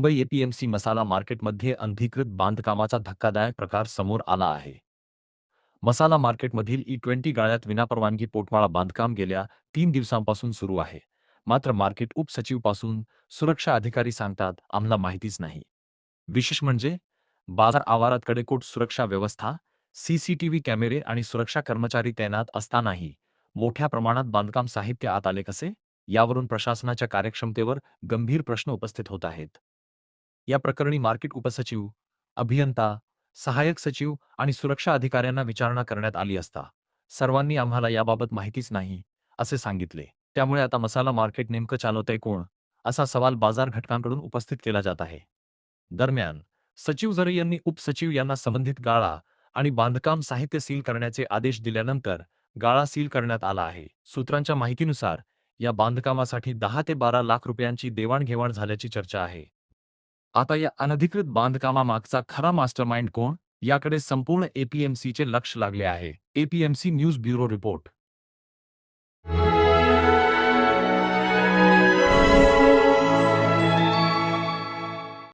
Mumbai APMC मसाला मार्केटमध्ये अनधिकृत बांधकामाचा धक्कादायक प्रकार समोर आला आहे. मसाला मार्केटमधील ई20 गाळ्यात विनापरवानगी पोटमाळा बांधकाम गेल्या 3 दिवसांपासून सुरू आहे. मात्र मार्केट उपसचिवपासून सुरक्षा अधिकारी सांगतात, आम्हाला माहितीच नाही. विशेष म्हणजे बाजार आवारात कडेकोट सुरक्षा व्यवस्था, सीसीटीव्ही कॅमेरे आणि सुरक्षा कर्मचारी तैनात असतानाही मोठ्या प्रमाणात बांधकाम साहित्य आत आले कसे? यावरून प्रशासनाच्या कार्यक्षमतेवर गंभीर प्रश्न उपस्थित होत आहेत. या प्रकरणी मार्केट उपसचिव, अभियंता, सहाय्यक सचिव आणि सुरक्षा अधिकाऱ्यांना विचारणा करण्यात आली असता सर्वांनी आम्हाला याबाबत माहितीच नाही असे सांगितले. त्यामुळे आता मसाला मार्केट नेमकं चालवतंय कोण, असा सवाल बाजार घटकांकडून उपस्थित केला जात आहे. दरम्यान सचिव जरे यांनी उपसचिव यांना संबंधित गाळा आणि बांधकाम साहित्य सील करण्याचे आदेश दिल्यानंतर गाळा सील करण्यात आला आहे. सूत्रांच्या माहितीनुसार या बांधकामासाठी 10 ते 12 लाख रुपयांची देवाणघेवाण झाल्याची चर्चा आहे. आता या अनधिकृत बांधकामामागचा खरा मास्टरमाइंड कोण, याकडे संपूर्ण एपीएमसीचे लक्ष लागले आहे. APMC news bureau report.